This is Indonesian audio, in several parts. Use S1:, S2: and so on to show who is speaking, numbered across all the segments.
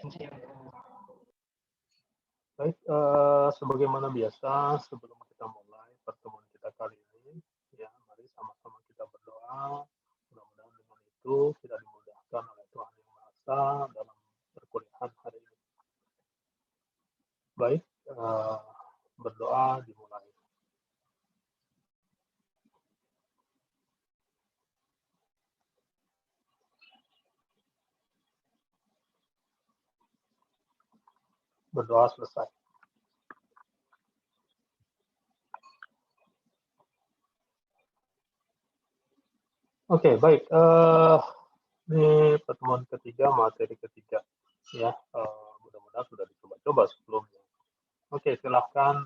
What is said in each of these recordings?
S1: Baik, sebagaimana biasa, sebelum kita mulai pertemuan kita kali ini, ya, mari sama-sama kita berdoa. Mudah-mudahan dengan itu kita dimudahkan oleh Tuhan Yang Maha Esa dalam perkuliahan hari ini. Baik, berdoa dimulai. Berdoa selesai. Oke, baik. Ini pertemuan ketiga, materi ketiga, ya. Mudah-mudahan sudah dicoba-coba sebelumnya. Oke, silahkan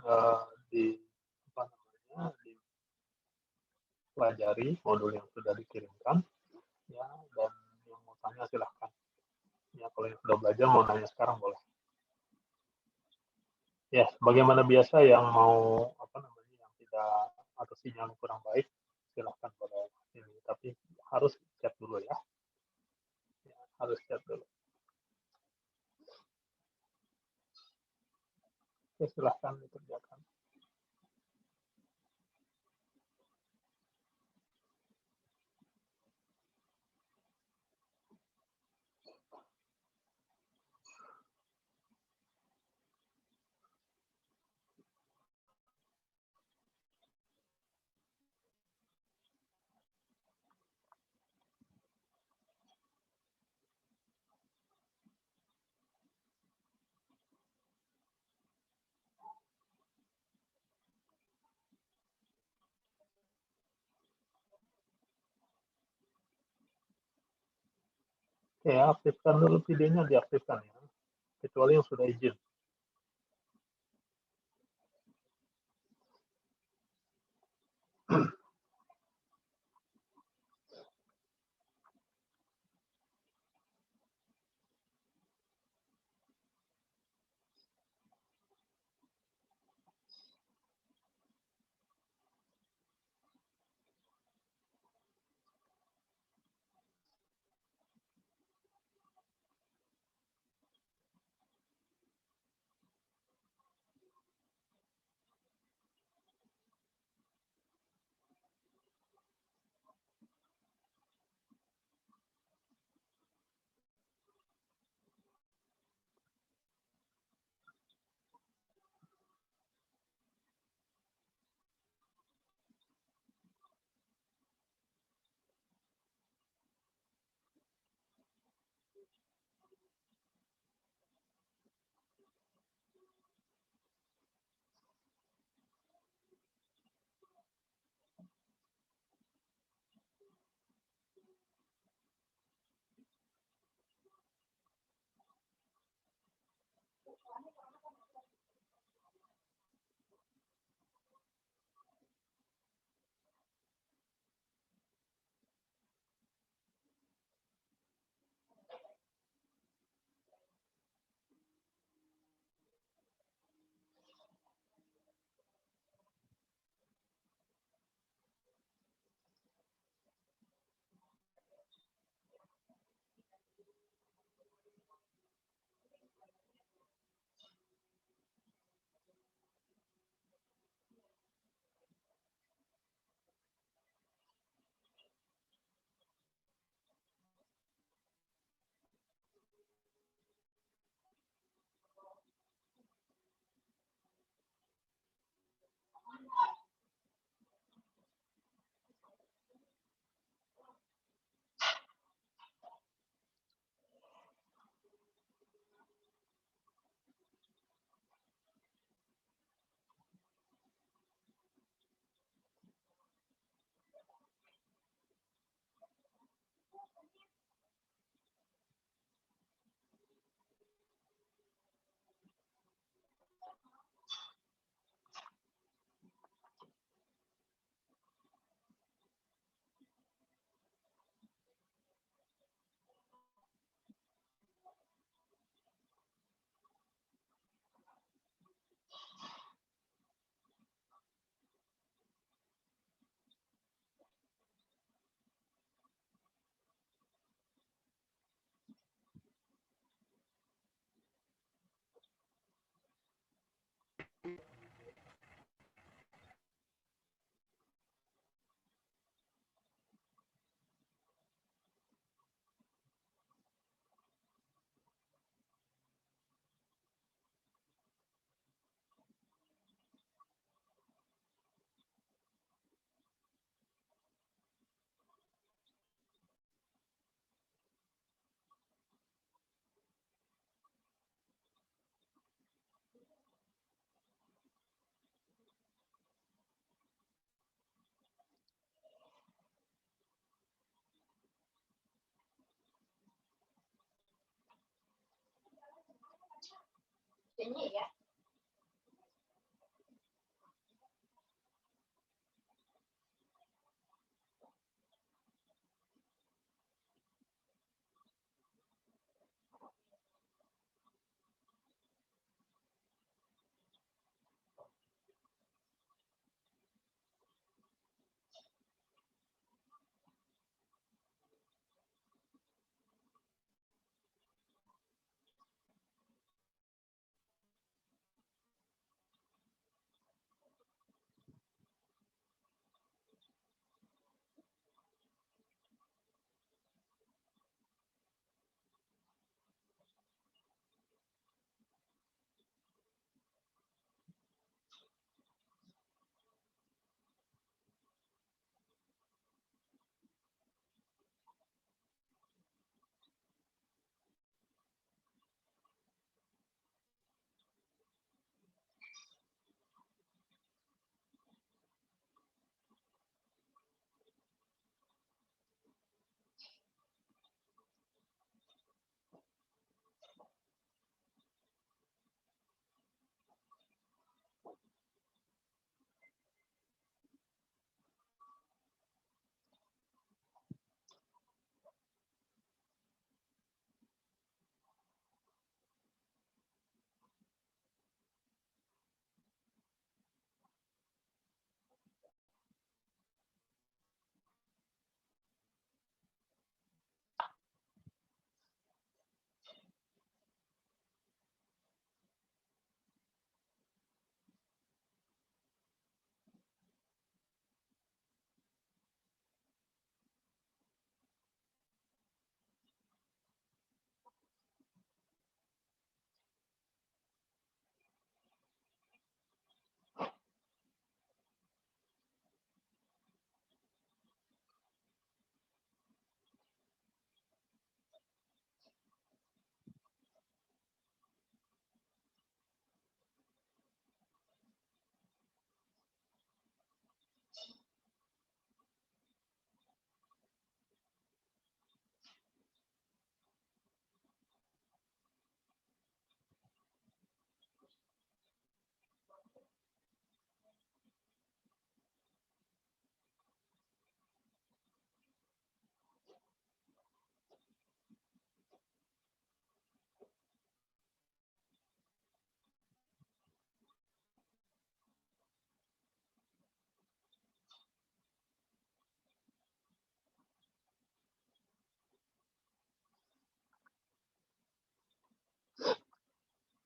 S1: dipelajari modul yang sudah dikirimkan, ya. Dan yang mau tanya silahkan. Ya, kalau yang sudah belajar mau nanya sekarang boleh. Ya, bagaimana biasa yang mau yang tidak atau sinyal kurang baik silahkan pada ini, tapi harus chat dulu ya. Harus chat dulu. Oke, silahkan dikerjakan. Oke, aktifkan dulu videonya, diaktifkan ya, kecuali yang sudah izin.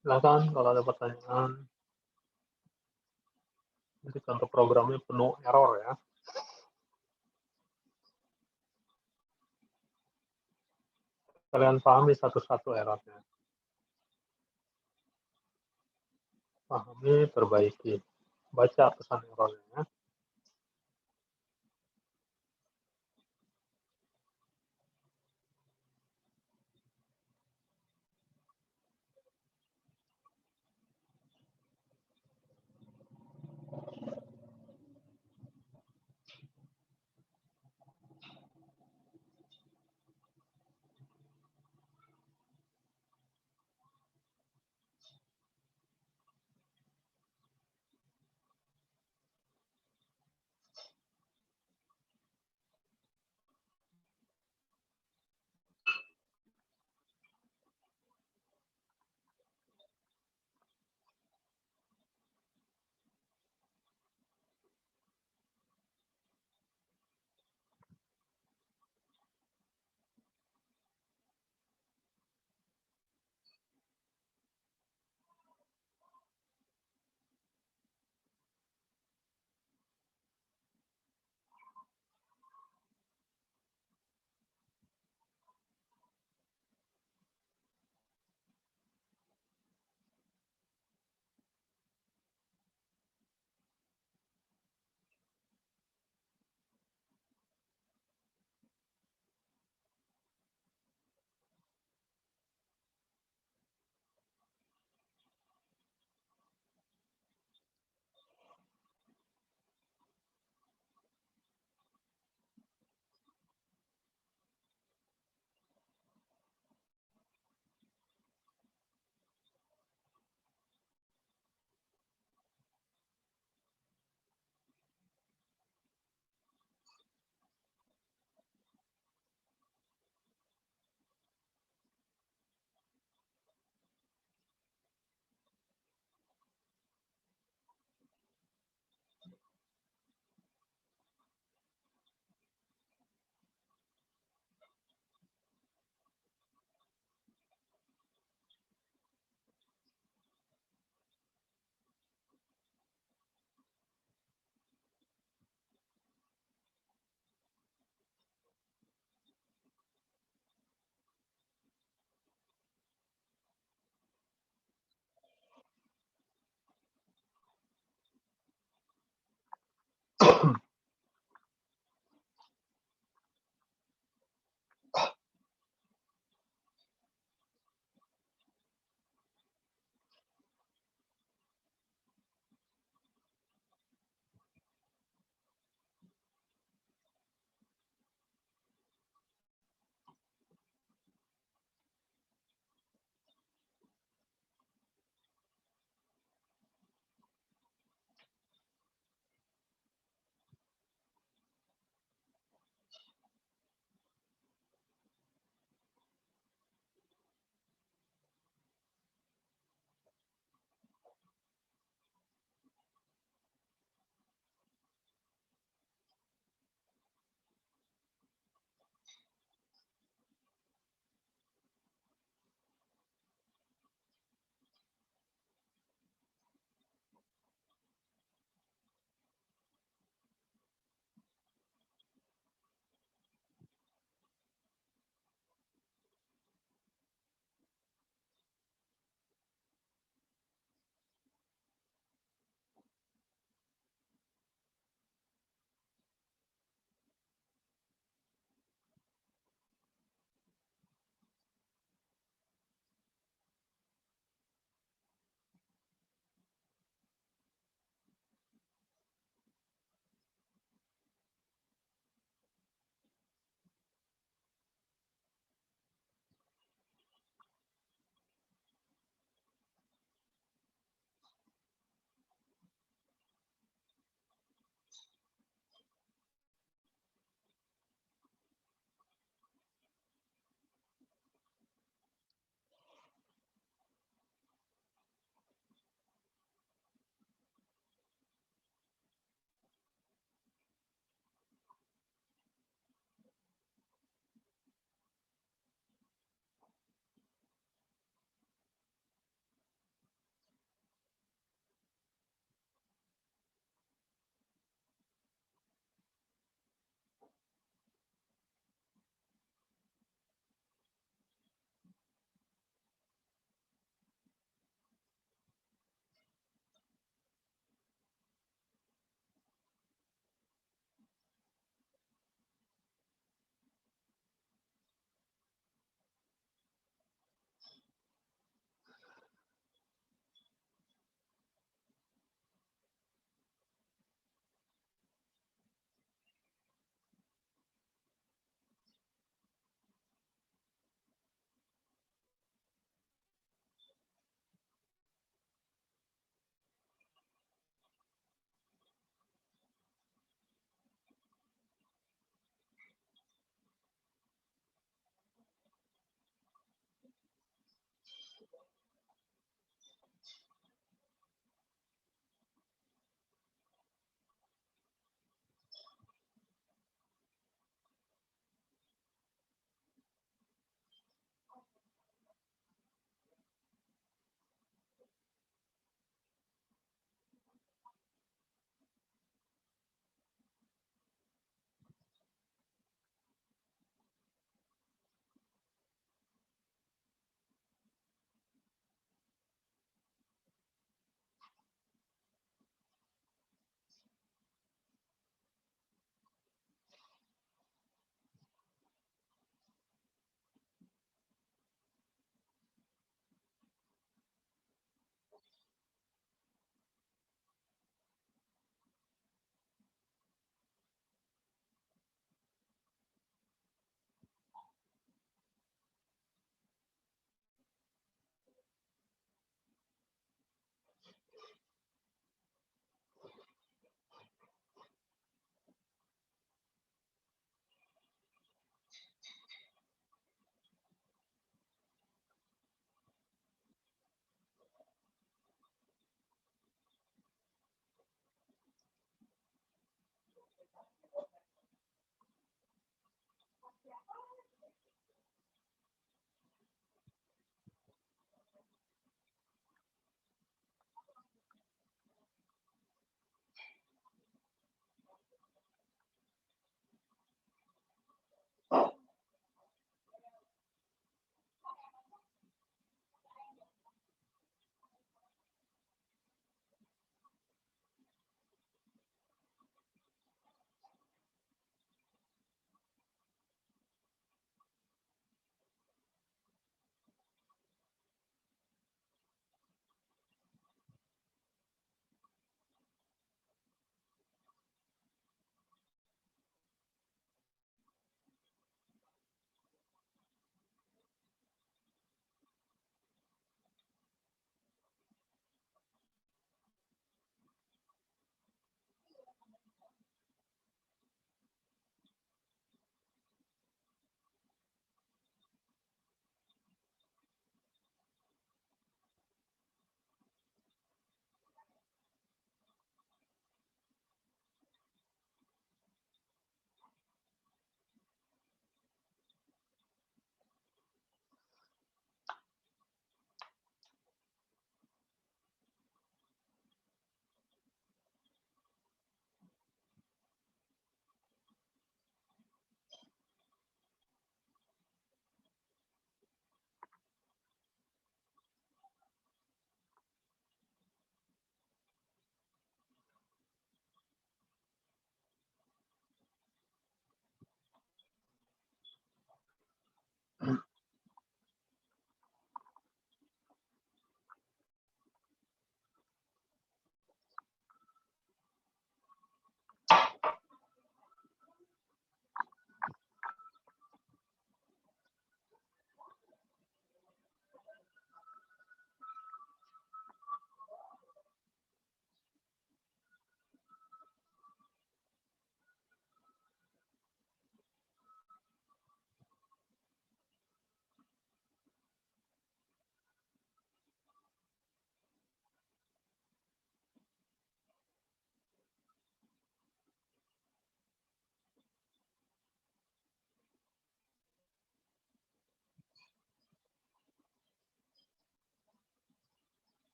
S1: Silakan kalau ada pertanyaan. Nanti contoh programnya penuh error ya. Kalian pahami satu-satu errornya. Pahami, perbaiki. Baca pesan errornya ya.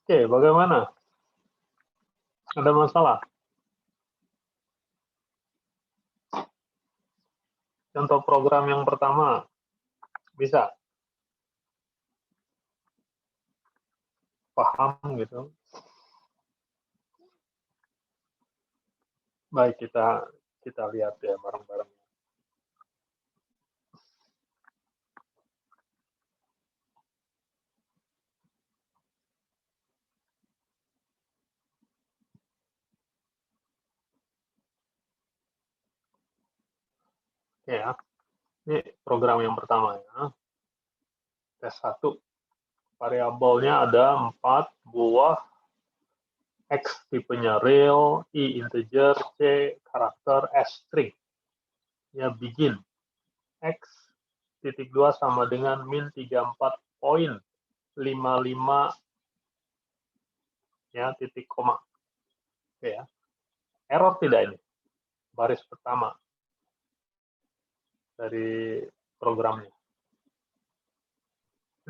S1: Oke, bagaimana? Ada masalah? Contoh program yang pertama, bisa? Paham gitu? Baik, kita lihat ya bareng-bareng. Oke ya, ini program yang pertama ya. Tes 1. Variabelnya ada 4 buah, X tipenya real, I integer, C karakter, S string. Ya, begin. X titik 2 sama dengan min 34.55 ya, titik koma. Oke ya. Error tidak ini? Baris pertama dari programnya.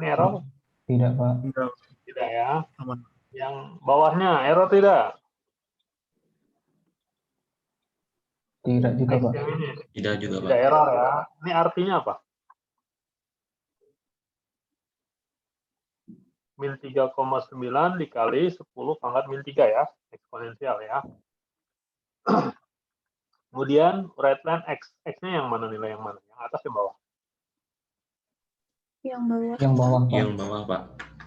S1: Ini error?
S2: Tidak, Pak.
S1: Tidak ya. Yang bawahnya error tidak?
S2: Tidak juga, Pak.
S3: Tidak juga, Pak.
S1: Tidak error ya. Ini artinya apa? Min 3,9 dikali 10 pangkat min 3 ya. Eksponensial ya. Kemudian right line X. X-nya yang mana, nilai yang mana? Yang atas yang bawah?
S4: Yang bawah.
S2: Yang bawah, Pak.
S3: Yang bawah, Pak.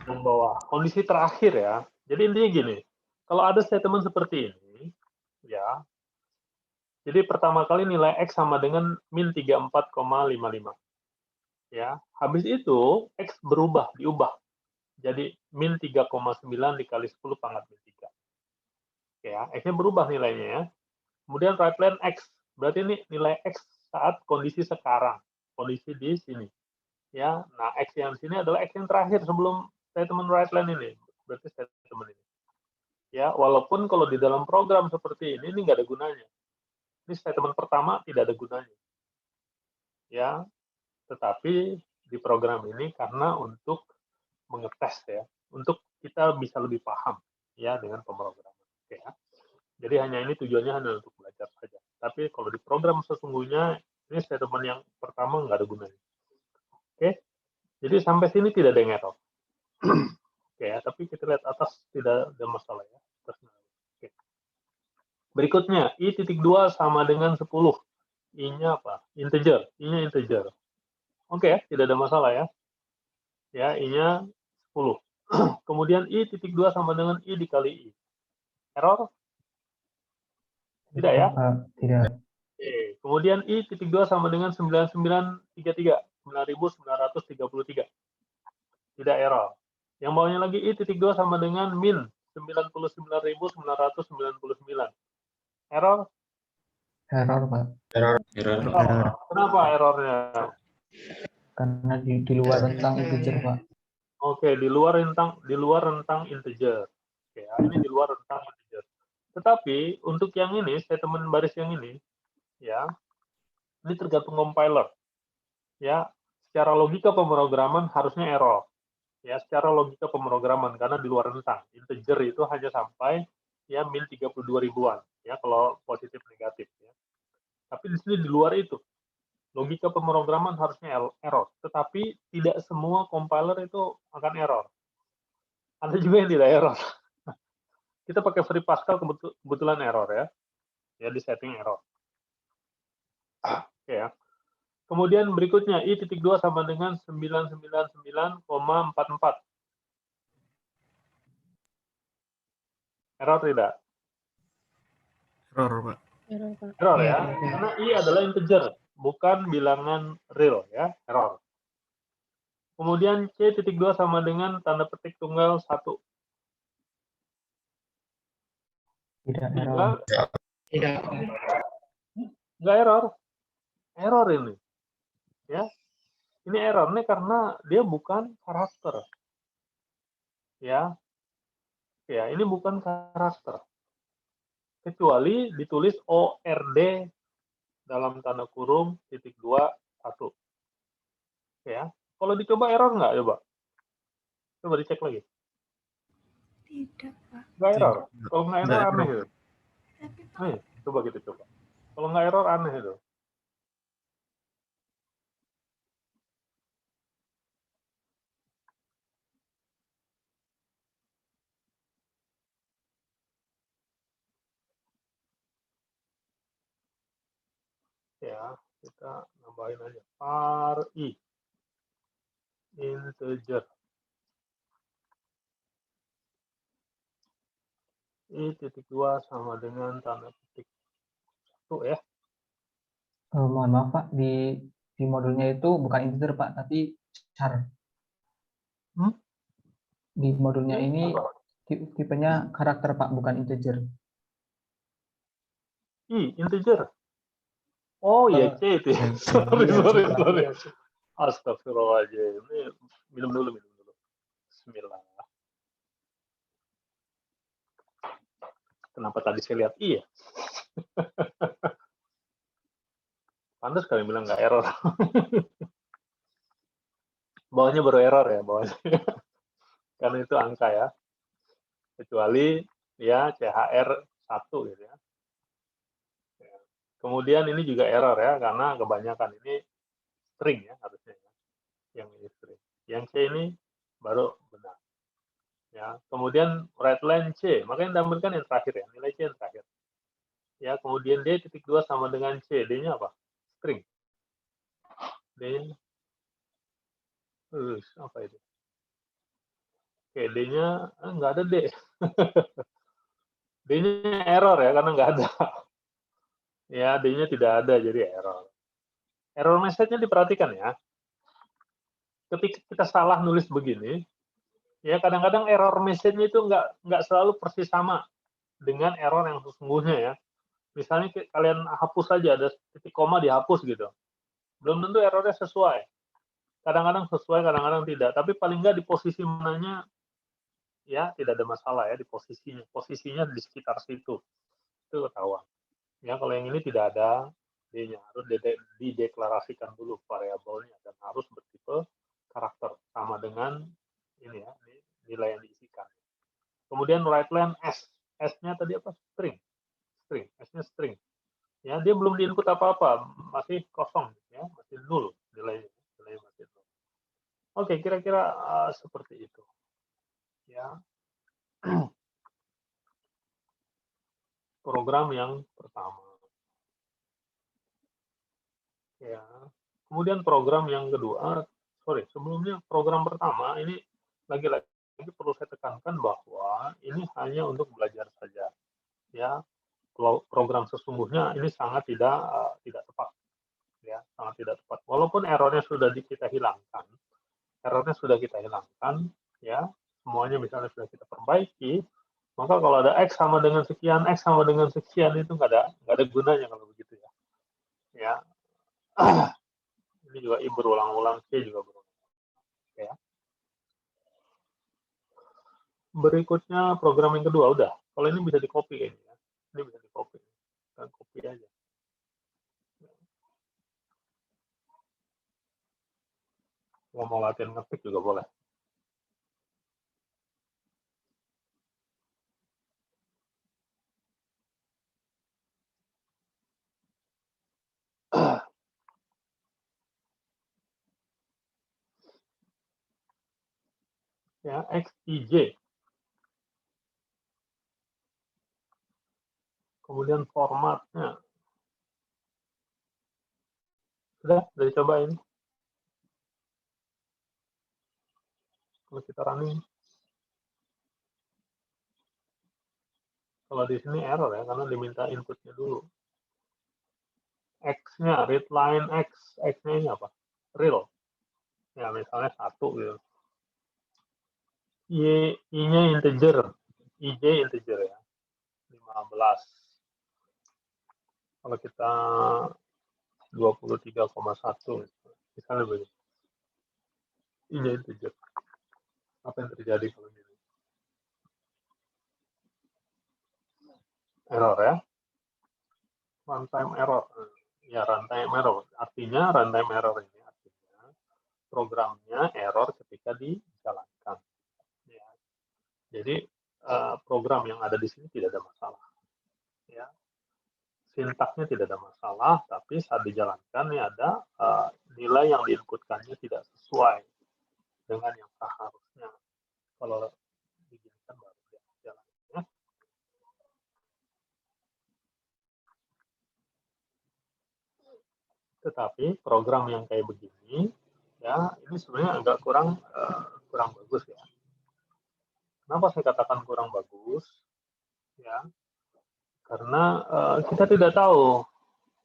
S1: Yang bawah. Kondisi terakhir ya. Jadi intinya gini. Kalau ada statement seperti ini, ya. Jadi pertama kali nilai X sama dengan min 34,55. Ya. Habis itu X berubah, diubah. Jadi min 3,9 dikali 10 pangkat min 3. Ya, X-nya berubah nilainya ya. Kemudian right line X. Berarti ini nilai X saat kondisi sekarang. Kondisi di sini. Ya, nah X yang di sini adalah X yang terakhir sebelum statement right line ini. Berarti statement ini. Ya, walaupun kalau di dalam program seperti ini nggak ada gunanya. Ini statement pertama tidak ada gunanya. Ya, tetapi di program ini karena untuk mengetes ya, untuk kita bisa lebih paham ya dengan pemrograman. Oke ya. Jadi hanya ini tujuannya hanya untuk belajar saja. Tapi kalau di program sesungguhnya ini statement yang pertama nggak ada gunanya. Oke. Jadi sampai sini tidak ada yang error. Oke ya, tapi kita lihat atas tidak ada masalah ya. Oke. Berikutnya, I.2 sama dengan 10. I-nya apa? Integer. I-nya integer. Oke ya, tidak ada masalah ya. Ya, I-nya 10. Kemudian I.2 sama dengan I dikali I. Error? Tidak ya?
S2: Tidak.
S1: Oke. Kemudian I.2 sama dengan 9933. 9933. Tidak error. Yang bawahnya lagi I.2 sama dengan min 99.999. Error?
S2: Error, Pak.
S3: Error.
S1: Kenapa errornya?
S2: Karena di luar rentang integer, Pak.
S1: Oke, di luar rentang integer. Oke, ini di luar rentang integer. Tetapi untuk yang ini, statement baris yang ini, ya, ini tergantung compiler. Ya, secara logika pemrograman harusnya error. Ya, secara logika pemrograman karena di luar rentang. Integer itu hanya sampai ya min 32 ribuan ya kalau positif negatif ya. Tapi di sini di luar itu. Logika pemrograman harusnya error, tetapi tidak semua compiler itu akan error. Ada juga yang tidak error. Kita pakai Free Pascal kebetulan error ya. Ya di setting error. Oke ya. Kemudian berikutnya I.2 sama dengan 999,44. Error tidak?
S5: Error, Pak.
S1: Error ya. Karena I adalah integer, bukan bilangan real ya. Error. Kemudian C.2 sama dengan tanda petik tunggal 1.
S2: Tidak error.
S4: Tidak.
S1: Nggak error. Error ini. Ya. Ini error nih karena dia bukan karakter. Ya. Ya, ini bukan karakter. Kecuali ditulis ORD dalam tanda kurung titik 2 1. Ya. Kalau dicoba error nggak coba? Coba dicek lagi.
S3: Tidak, Pak.
S1: Nggak error.
S5: Tidak.
S1: Kalau nggak
S5: Nggak
S1: error aneh
S5: error.
S1: itu. Nih, coba kita coba. Kalau nggak error aneh itu. Ya, kita nambahin aja var i integer i.2 sama dengan tanda petik 1 ya.
S2: Mohon maaf Pak, di modulnya itu bukan integer Pak, tapi char. Di modulnya ini tipenya karakter Pak, bukan integer.
S1: Integer. Oh iya, C itu ya. Sorry. Astagfirullahaladzim. Ini minum dulu. Bismillah. Kenapa tadi saya lihat I ya? Pantas kalian bilang nggak error. Bawahnya baru error ya, bawahnya. Karena itu angka ya. Kecuali ya CHR 1 gitu ya. Kemudian ini juga error ya, karena kebanyakan ini string ya harusnya ya. Yang ini string. Yang C ini baru benar. Ya, kemudian right line C, makanya tampilkan yang terakhir ya, nilai C yang terakhir. Ya, kemudian D.2 sama dengan C, D-nya apa? String. D-nya apa itu? Oke, D-nya nggak ada D. D-nya error ya, karena nggak ada. Ya, D-nya tidak ada, jadi error. Error message-nya diperhatikan ya. Ketika kita salah nulis begini, ya kadang-kadang error message-nya itu nggak selalu persis sama dengan error yang sesungguhnya ya. Misalnya kalian hapus saja, ada titik koma dihapus gitu. Belum tentu errornya sesuai. Kadang-kadang sesuai, kadang-kadang tidak. Tapi paling nggak di posisi mananya, ya tidak ada masalah ya di posisinya. Posisinya di sekitar situ. Itu ketahuan. Ya, kalau yang ini tidak ada D-nya. Harus dideklarasikan dulu variabelnya. Dan harus bertipe karakter. Sama dengan ini ya, nilai yang diisikan. Kemudian right line S. S-nya tadi apa? String. S-nya string. Ya, dia belum di-input apa-apa, masih kosong ya, masih nol nilainya masih nol. Oke, kira-kira seperti itu. Ya. Program yang pertama. Ya. Kemudian program yang kedua, sebelumnya program pertama ini lagi-lagi perlu saya tekankan bahwa ini hanya untuk belajar saja. Ya, program sesungguhnya ini sangat tidak tepat. Ya, sangat tidak tepat. Walaupun errornya sudah kita hilangkan, ya, semuanya misalnya sudah kita perbaiki, maka kalau ada X sama dengan sekian, X sama dengan sekian itu nggak ada gunanya kalau begitu ya. Ya, ini juga I berulang-ulang, C juga berulang. Ya. Berikutnya program yang kedua udah. Kalau ini bisa di-copy ini ya. Ini bisa di-copy. Dan copy aja. Kalau mau latihan ngetik juga boleh. Ya, XIJ. Kemudian formatnya. Sudah coba ini. Kalau kita running. Kalau di sini error ya, karena diminta inputnya dulu. X-nya, read line X. X-nya ini apa? Real. Ya, misalnya 1 gitu. I-nya integer. IJ integer ya. 15. Kalau kita 23,1 misalnya begini. I-nya integer. Apa yang terjadi kalau ini? Error ya. Runtime error. Ya, runtime error. Artinya runtime error ini artinya programnya error ketika dijalankan. Ya. Jadi program yang ada di sini tidak ada masalah. Ya, sintaksnya tidak ada masalah, tapi saat dijalankan ini ada nilai yang diinputkannya tidak sesuai dengan yang seharusnya. Kalau digigikan baru jalan. Ya. Tetapi program yang kayak begini, ya ini sebenarnya agak kurang bagus ya. Kenapa saya katakan kurang bagus? Ya, karena kita tidak tahu.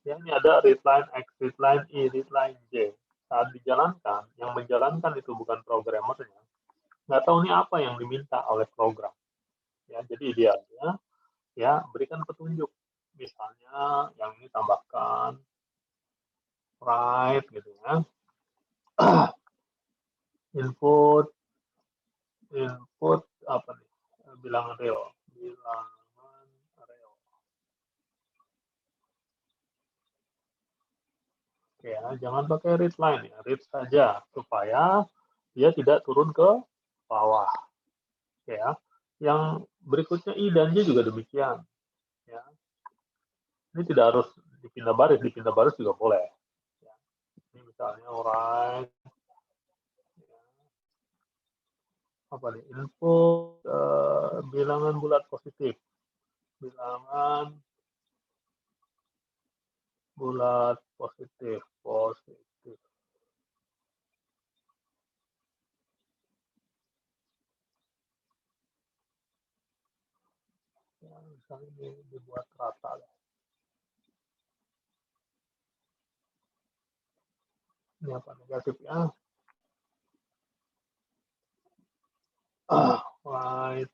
S1: Ya, ini ada readline X, readline Y, readline J. Saat dijalankan, yang menjalankan itu bukan programmernya. Nggak tahu ini apa yang diminta oleh program. Ya, jadi idealnya, ya berikan petunjuk. Misalnya, yang ini tambahkan, write, gitu ya. Input apa nih? Bilangan real. Ya, jangan pakai read line ya, read saja supaya dia tidak turun ke bawah. Ya, yang berikutnya I dan J juga demikian. Ya, ini tidak harus dipindah baris juga boleh. Ya. Ini misalnya alright, ya. Apa nih? Input bilangan bulat positif, bilangan bulat positif. Ya, misalnya ini dibuat rata. Ini apa negatif ya? Right.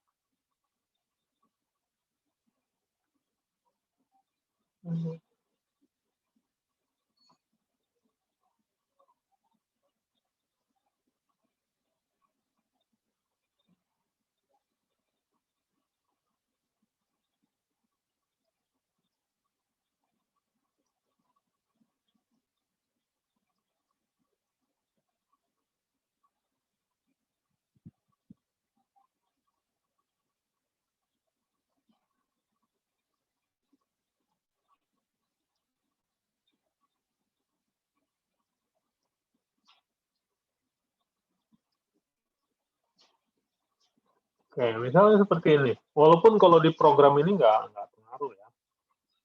S1: Oke, misalnya seperti ini. Walaupun kalau di program ini nggak pengaruh ya.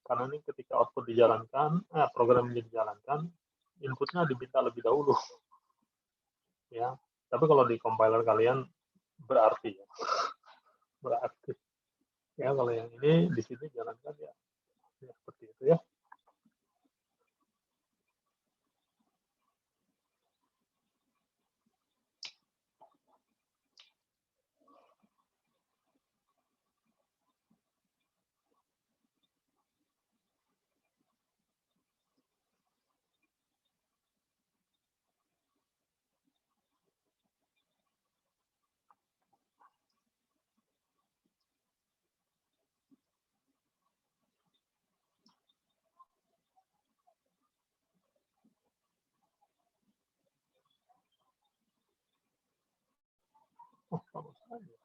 S1: Karena ini ketika output dijalankan, program ini dijalankan, inputnya diminta lebih dahulu. Ya, tapi kalau di compiler kalian berarti ya. Berarti. Ya, kalau yang ini di sini jalankan ya seperti itu ya. Oh, sama saja.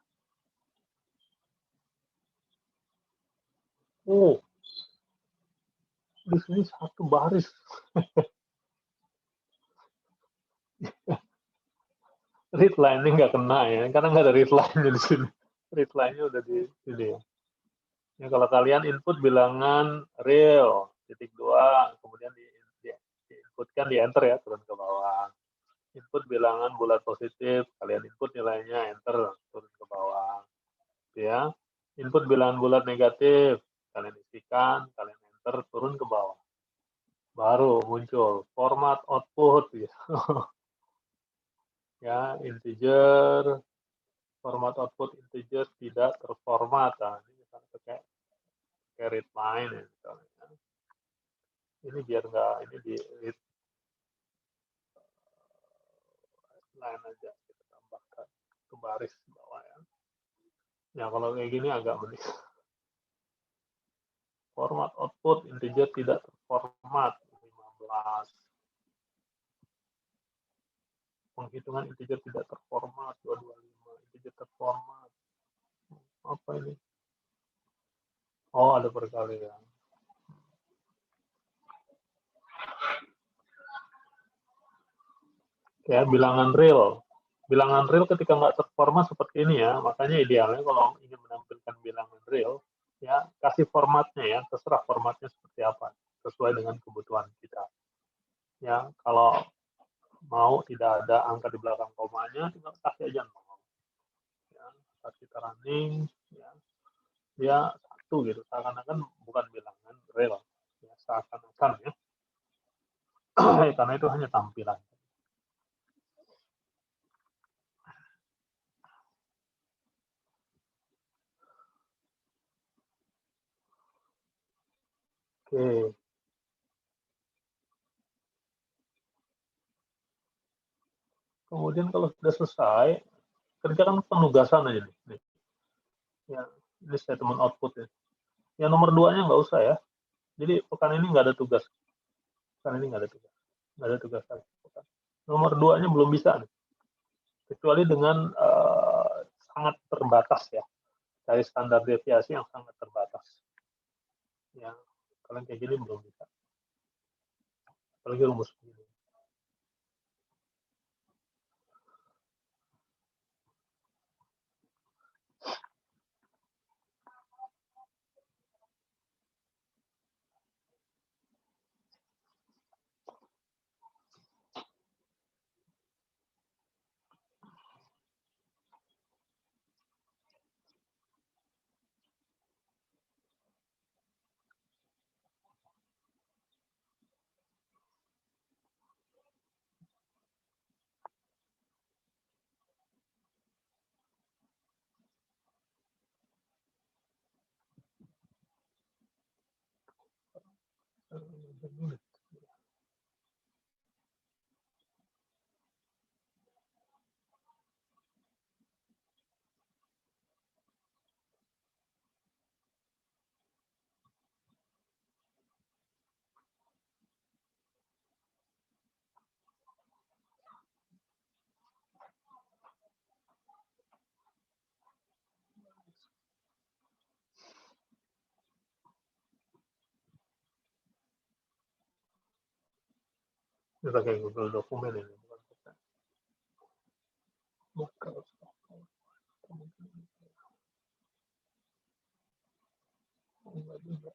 S1: Oh, di sini satu baris. Read line-nya nggak kena ya, karena nggak ada read line-nya di sini. Read line-nya udah di sini ya. Ya, kalau kalian input bilangan real, titik 2, kemudian diinputkan di enter ya, turun ke bawah. Input bilangan bulat positif, kalian input nilainya, enter, turun ke bawah. Ya, input bilangan bulat negatif, kalian isikan, kalian enter, turun ke bawah. Baru muncul format output, ya, ya integer, format output integer tidak terformat. Nah, ini misalnya pakai read line ya, misalnya. Ini biar nggak, ini di read line aja, kita tambahkan ke baris bawah ya. Ya, kalau kayak gini agak menik. Format output integer tidak terformat 15. Penghitungan integer tidak terformat 225. Integer terformat Apa ini? Oh, ada perkalian. Ya, bilangan real. Bilangan real ketika nggak terformat seperti ini ya, makanya idealnya kalau ingin menampilkan bilangan real, ya kasih formatnya ya, terserah formatnya seperti apa, sesuai dengan kebutuhan kita. Ya, kalau mau tidak ada angka di belakang komanya, tinggal kasih aja 0. Ya, saat kita running, ya, dia satu gitu, seakan-akan bukan bilangan real, ya, seakan-akan ya, karena itu hanya tampilan. Oke. Kemudian kalau sudah selesai, kerjakan penugasan aja nih. Ya, ini statement output ya. Yang nomor 2-nya nggak usah ya. Jadi pekan ini nggak ada tugas. Pekan ini nggak ada tugas. Nggak ada tugas lagi. Nomor 2-nya belum bisa nih. Kecuali dengan sangat terbatas ya. Dari standar deviasi yang sangat terbatas. Ya, kalian kayak gini belum bisa. Apalagi rumus begini. Ini pakai Google dokumen ini. Bukan. Enggak juga.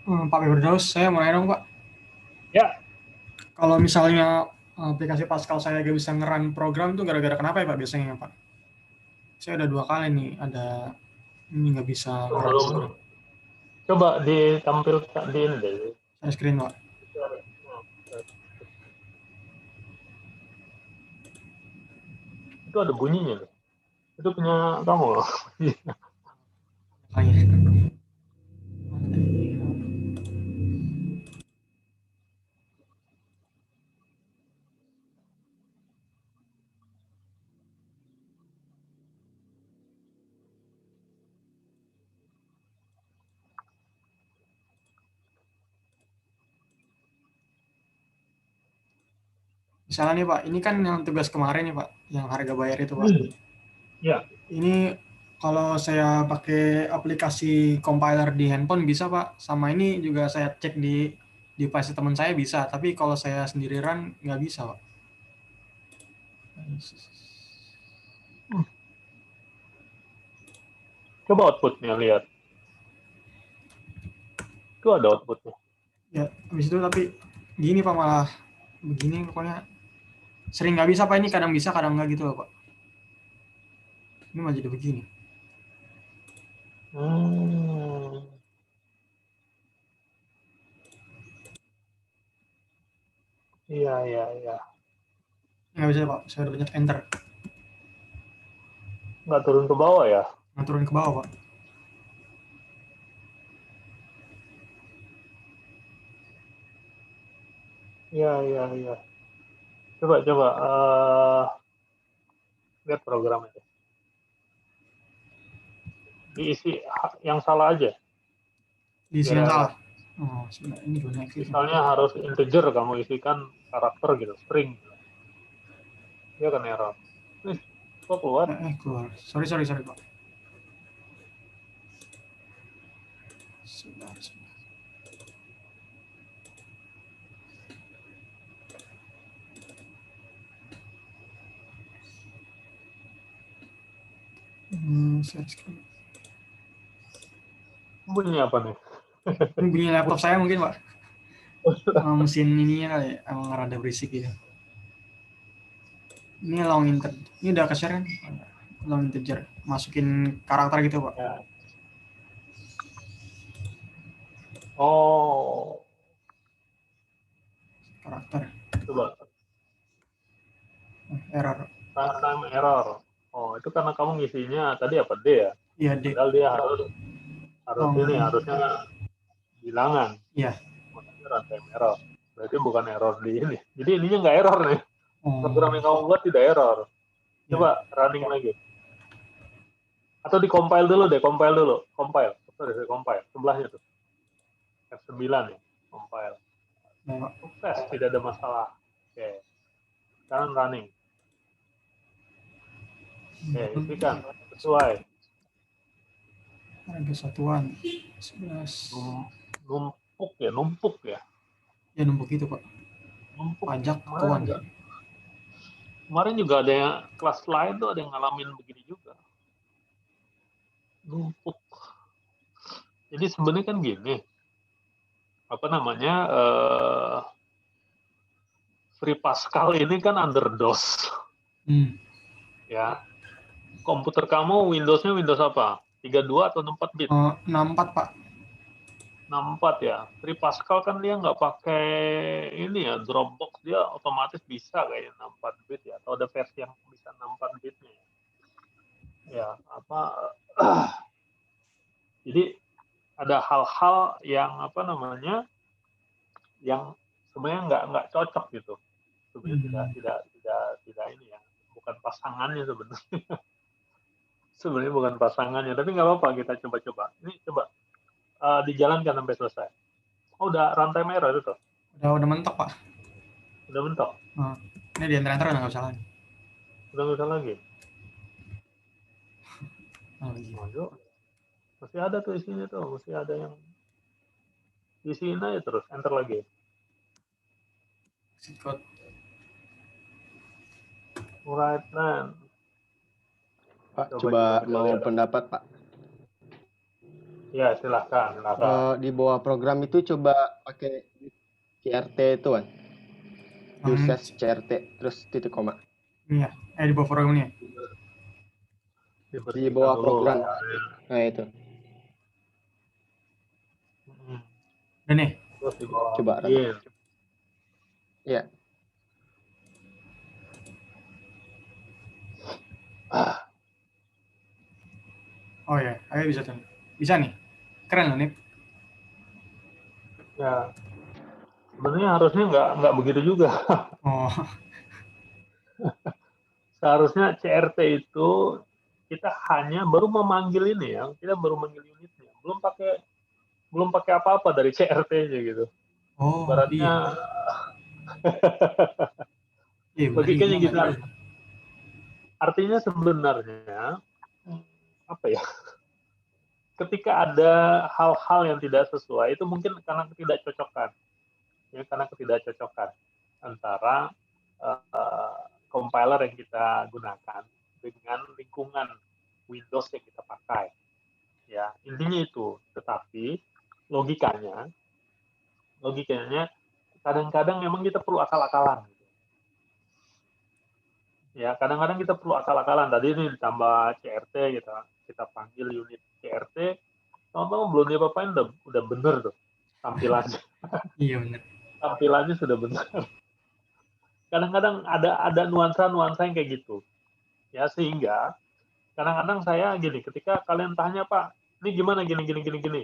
S3: Pak Firdaus, saya mau nanya dong Pak.
S1: Ya.
S3: Kalau misalnya aplikasi Pascal saya gak bisa nge-run program tuh gara-gara kenapa ya Pak biasanya Pak? Saya udah 2 kali nih ada ini nggak bisa nge-run
S1: Belum.
S3: program.
S1: Coba ditampilkan di ini deh.
S3: Saya screen Pak.
S1: Itu ada bunyinya loh. Itu punya kamu loh.
S3: Makanya. Misalnya nih Pak, ini kan yang tugas kemarin nih Pak, yang harga bayar itu Pak.
S1: Ya.
S3: Ini kalau saya pakai aplikasi compiler di handphone bisa Pak, sama ini juga saya cek di device teman saya bisa, tapi kalau saya sendiri run nggak bisa Pak.
S1: Coba outputnya lihat. Itu ada outputnya.
S3: Ya, habis itu tapi gini Pak, malah begini pokoknya sering nggak bisa Pak, ini kadang bisa kadang nggak gitu loh Pak. Ini malah jadi begini.
S1: Iya.
S3: Nggak bisa Pak, saya udah banyak enter.
S1: Nggak turun ke bawah ya?
S3: Nggak turun ke bawah Pak.
S1: Iya. Coba. Lihat programnya. Diisi yang salah aja.
S3: Diisi yang salah. Oh, sebenarnya ini gimana exit?
S1: Misalnya harus integer, kamu isikan karakter gitu, string. Dia akan error. Kok keluar?
S3: Keluar. Sorry Pak. Sebentar.
S1: Bunyi apa nih?
S3: Ini bunyi laptop saya mungkin Pak. Mesin ininya kali ya, emang rada berisik gitu. Ini long integer. Ini udah ke-share kan? Long integer. Masukin karakter gitu Pak.
S1: Ya. Oh.
S3: Karakter.
S1: Coba.
S3: Error.
S1: Runtime error. Oh, itu karena kamu ngisinya tadi apa, D ya?
S3: Iya, D.
S1: Padahal dia harusnya bilangan.
S3: Iya.
S1: Makanya runtime error. Berarti bukan error di ini. Jadi ininya nggak error nih. Program yang kamu buat tidak error. Coba running lagi. Atau di-compile dulu deh, compile. Compile. Sebelahnya tuh. F9 ya, compile. Sukses, tidak ada masalah. Oke. Sekarang running. Oke, isikan. Sesuai.
S3: Harga satuan 11.
S1: Numpuk ya.
S3: Ya numpuk itu Pak.
S1: Numpuk.
S3: Pajak keuangan.
S1: Kemarin juga ada yang kelas lain tuh ada yang ngalamin begini juga. Numpuk. Jadi sebenarnya kan gini. Apa namanya? Free Pascal ini kan under DOS. Ya. Komputer kamu Windows-nya Windows apa? 32 atau 64 bit?
S3: 64 Pak.
S1: 64 ya. Free Pascal kan dia nggak pakai ini ya, Dropbox, dia otomatis bisa kayaknya 64 bit ya, atau ada versi yang bisa 64 bitnya ya. Ya, apa jadi ada hal-hal yang apa namanya yang sebenarnya nggak cocok gitu. Sebenarnya tidak ini ya, bukan pasangannya sebenarnya. Sebenarnya bukan pasangannya, tapi nggak apa-apa, kita coba-coba. Ini coba dijalankan sampai selesai. Oh, udah runtime error itu?
S3: Udah mentok Pak.
S1: Udah mentok?
S3: Ini di enter udah nggak usah lagi.
S1: Udah nggak usah lagi?
S3: Oh,
S1: masih ada tuh isinya tuh, masih ada yang isiin aja terus, enter lagi.
S3: Exit code.
S1: Right then.
S4: Pak, coba mau pendapat Pak.
S1: Ya, silakan.
S4: Di bawah program itu coba pakai CRT itu kan, uses CRT terus titik koma.
S3: Ini ya, di bawah program ini ya.
S4: Di
S1: Dibersihkan
S4: bawah
S1: dulu.
S4: program. Nah itu.
S3: Udah nih.
S1: Terus di bawah
S4: Coba Ran.
S1: login.
S4: Ya.
S3: Oh ya, ayo bisa tuh. Bisa nih. Keren loh nih.
S1: Ya, sebenarnya harusnya nggak begitu juga.
S3: Oh,
S1: Seharusnya CRT itu kita hanya baru memanggil ini ya, kita baru manggil unitnya, belum pakai apa-apa dari CRT-nya gitu.
S3: oh
S1: Ibaratnya
S3: iya. Iya, bener
S1: logikanya
S3: juga
S1: gitu.
S3: ya.
S1: Artinya sebenarnya apa ya? Ketika ada hal-hal yang tidak sesuai itu mungkin karena ketidakcocokan, ya karena ketidakcocokan antara compiler yang kita gunakan dengan lingkungan Windows yang kita pakai. Ya, intinya itu. Tetapi logikanya kadang-kadang memang kita perlu akal-akalan. Ya, kadang-kadang kita perlu akal-akalan. Tadi ini ditambah CRT, kita panggil unit CRT, tahu-tahu belum diapa-apain udah bener tuh tampilannya.
S3: Iya bener.
S1: Tampilannya sudah benar. Kadang-kadang ada nuansa-nuansa yang kayak gitu. Ya, sehingga kadang-kadang saya gini, ketika kalian tanya, Pak, ini gimana gini.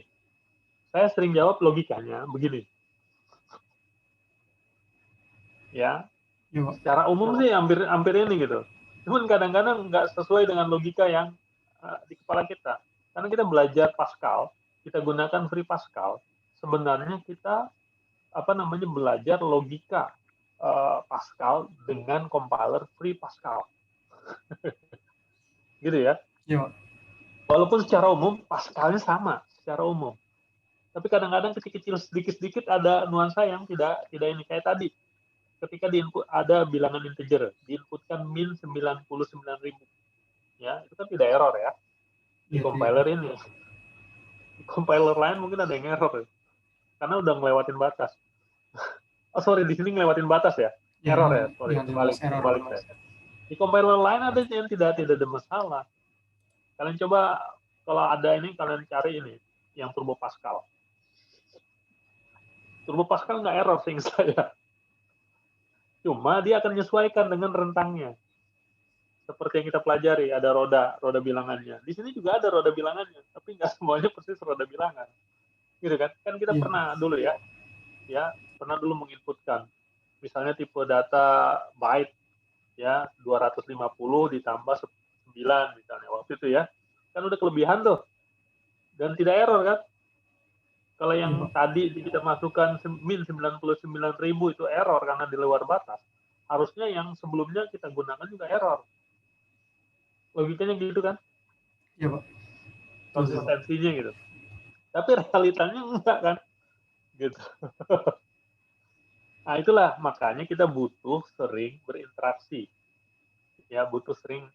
S1: Saya sering jawab logikanya begini. Ya,
S3: Iya, Pak.
S1: secara umum sih hampir ini gitu. Cuman kadang-kadang nggak sesuai dengan logika yang di kepala kita. Karena kita belajar Pascal, kita gunakan Free Pascal, sebenarnya kita belajar logika Pascal dengan compiler Free Pascal. Gitu ya.
S3: Iya, Pak.
S1: Walaupun secara umum Pascalnya sama secara umum. Tapi kadang-kadang kecil-kecil sedikit-sedikit ada nuansa yang tidak ini kayak tadi. Ketika diinput ada bilangan integer, diinputkan min 99.000. Ya, itu kan tidak error ya. Di
S3: Iya,
S1: compiler ini. Di compiler lain mungkin ada yang error ya. Karena udah ngelewatin batas. Oh sorry, di sini ngelewatin batas ya.
S3: Iya,
S1: Error ya, sorry.
S3: yang jelas error.
S1: Kebalik ya. Di compiler lain ada yang tidak ada masalah. Kalian coba kalau ada ini kalian cari ini yang Turbo Pascal. Turbo Pascal nggak error seingat saya. Cuma dia akan menyesuaikan dengan rentangnya. Seperti yang kita pelajari, ada roda bilangannya. Di sini juga ada roda bilangannya, tapi nggak semuanya persis roda bilangan. Gitu kan? Kan kita pernah dulu ya, pernah dulu menginputkan. Misalnya tipe data byte, ya 250 ditambah 9 misalnya waktu itu ya. Kan udah kelebihan tuh. Dan tidak error kan? Kalau yang tadi kita masukkan min 99.000 itu error karena di luar batas. Harusnya yang sebelumnya kita gunakan juga error. Logikanya gitu kan?
S3: Iya, Pak.
S1: Konsistensinya gitu. Tapi realitanya enggak kan? Gitu. Nah, itulah makanya kita butuh sering berinteraksi. Ya, butuh sering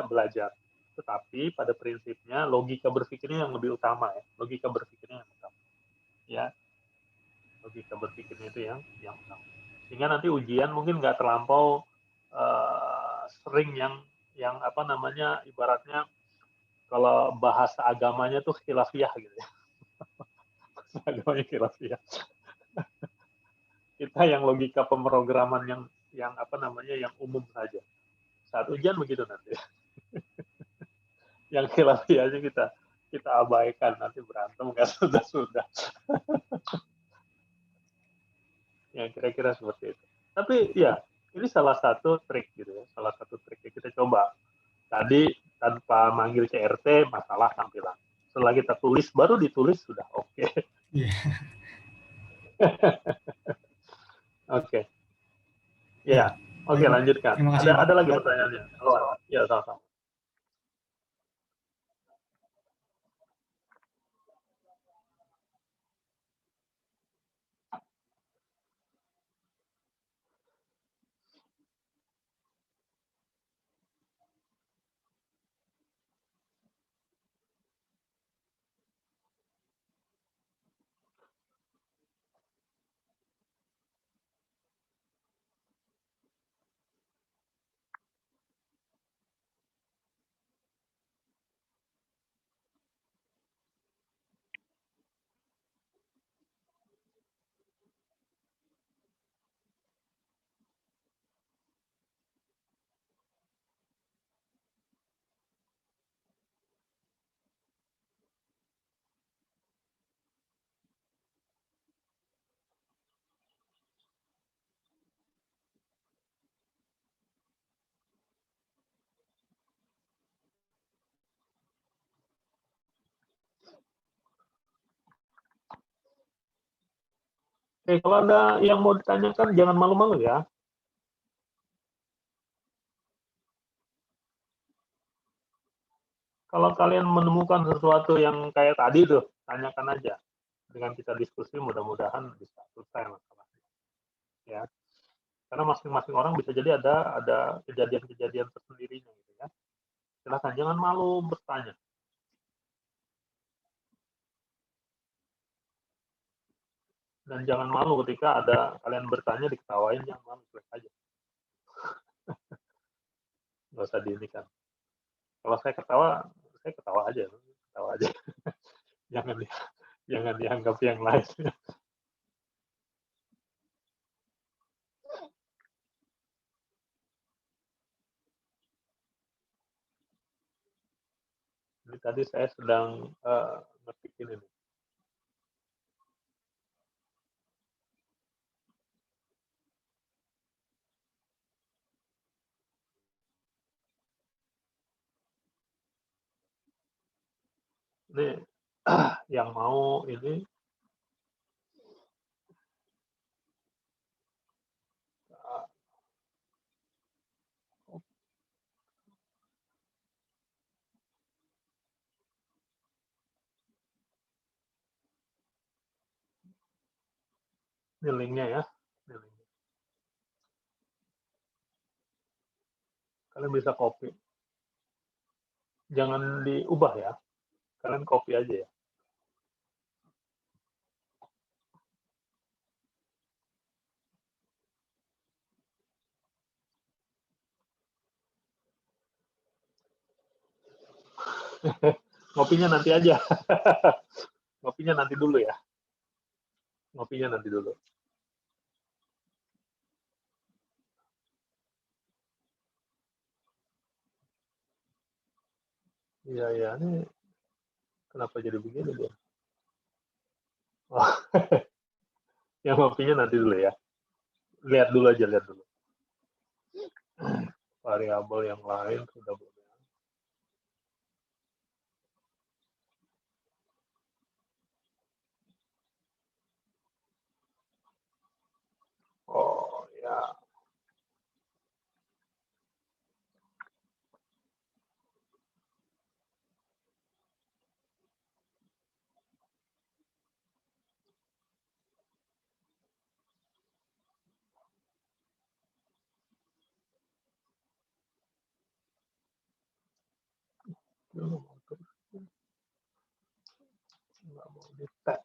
S1: belajar. Tetapi pada prinsipnya logika berpikirnya yang lebih utama ya. Logika berpikirnya yang utama. Ya. Logika berpikirnya itu yang utama. Sehingga nanti ujian mungkin nggak terlampau sering yang ibaratnya kalau bahasa agamanya tuh khilafiyah gitu ya. Bahasa agamanya khilafiyah. Kita yang logika pemrograman yang yang umum saja. Saat ujian begitu nanti. Yang khilafiyahnya kita abaikan, nanti berantem nggak sudah. Ya kira-kira seperti itu. Tapi ya ini salah satu trik gitu ya, salah satu trik yang kita coba. Tadi tanpa manggil CRT masalah tampilan. Setelah kita tulis baru ditulis sudah oke.
S3: Iya.
S1: Oke. Ya, oke lanjutkan.
S3: Terima kasih, Pak.
S1: Ada lagi pertanyaannya? Oh, ya sama-sama. Kalau ada yang mau ditanyakan, jangan malu-malu ya. Kalau kalian menemukan sesuatu yang kayak tadi tuh, tanyakan aja. Dengan kita diskusi, mudah-mudahan bisa selesai masalahnya. Ya, karena masing-masing orang bisa jadi ada kejadian-kejadian tersendirinya gitu ya. Silakan, jangan malu bertanya. Dan jangan malu ketika ada kalian bertanya diketawain, jangan malu, cuek aja. Nggak usah diinikan. Kalau saya ketawa aja, ketawa aja. jangan jangan dianggap yang lain. Jadi tadi saya sedang ngetik ini nih. Ini yang mau ini linknya ya. Ini linknya. Kalian bisa copy. Jangan diubah ya. Kalian copy aja ya. Ngopinya nanti aja. Ngopinya nanti dulu ya. Ngopinya nanti dulu. Iya, iya. Ini kenapa jadi begini dia? Oh, yang ngopinya nanti dulu ya. Lihat dulu aja, lihat dulu. Variabel yang lain sudah boleh. Oh, ya. Dulu mau terus. Nggak mau di-tag.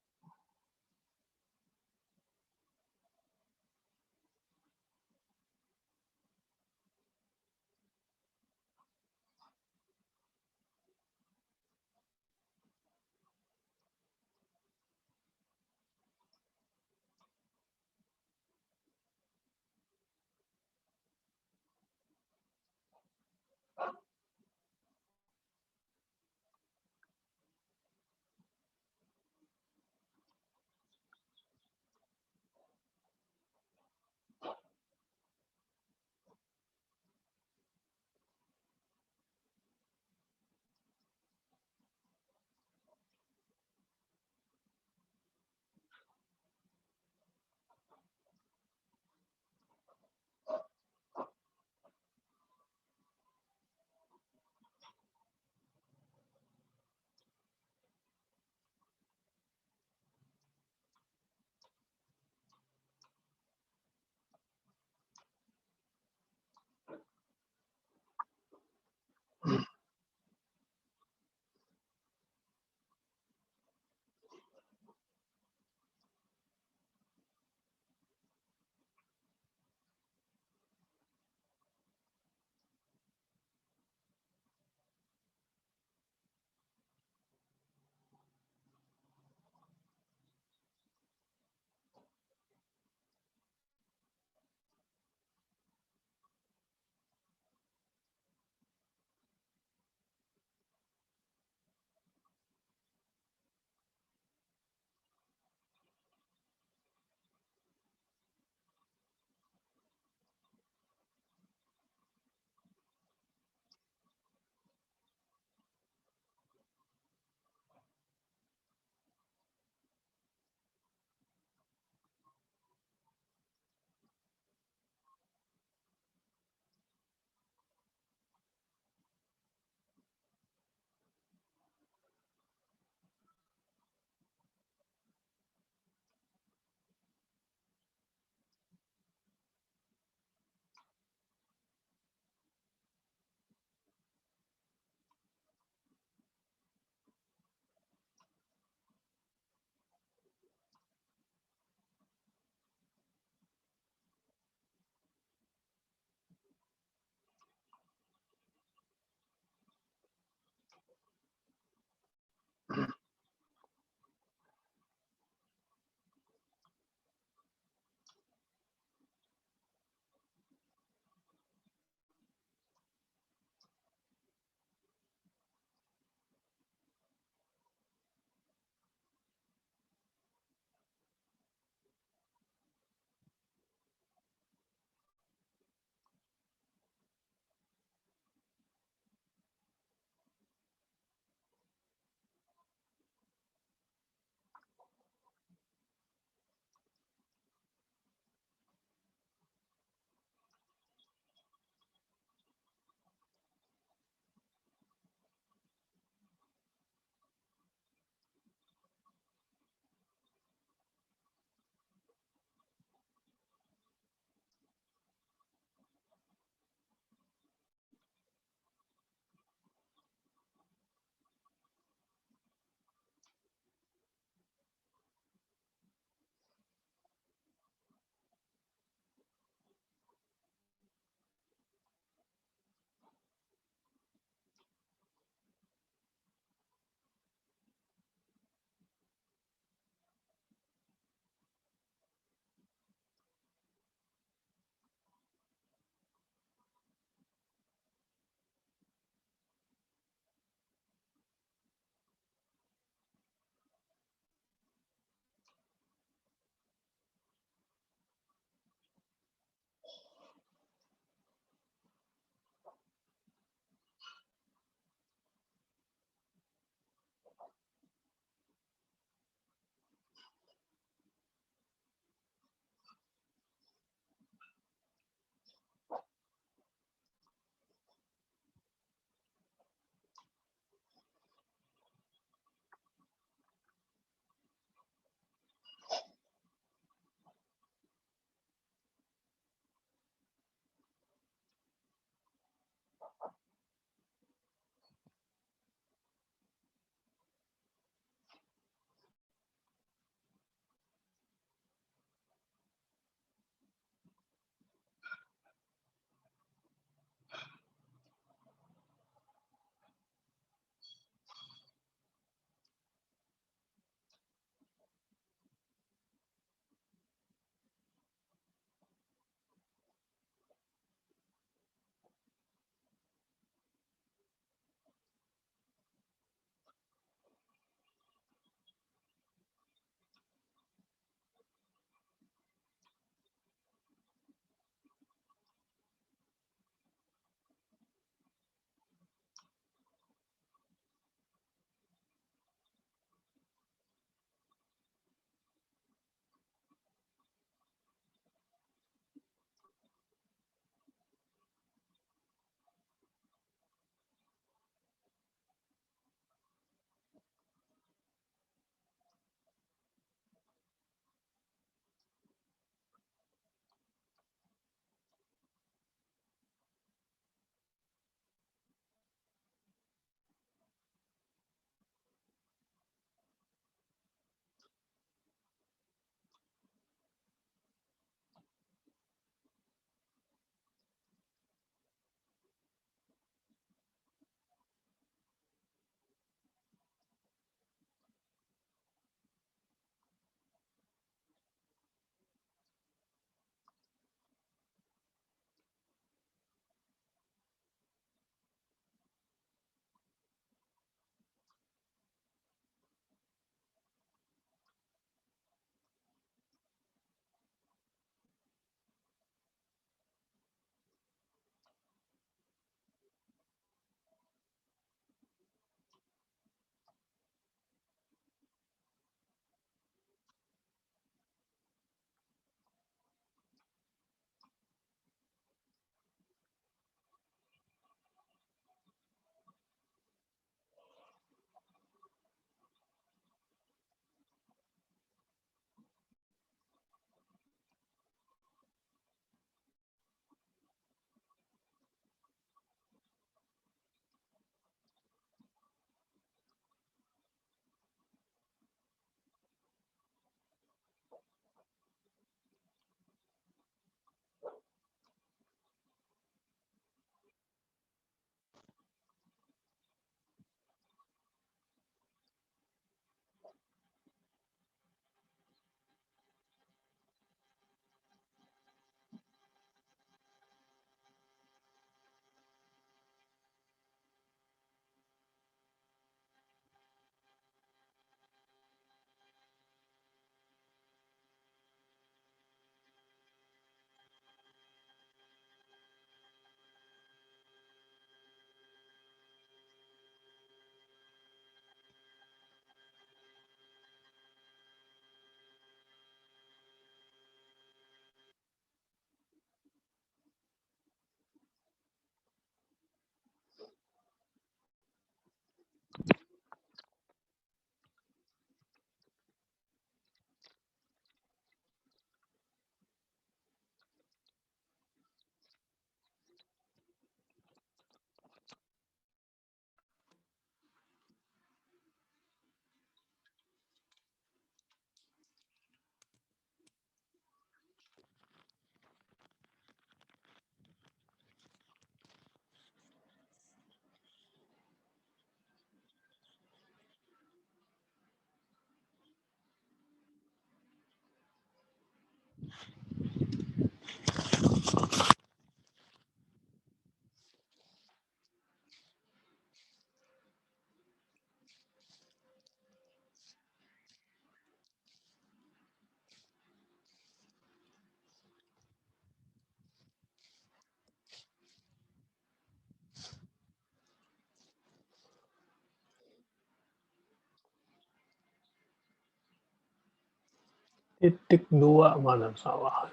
S1: Titik 2 mana salah?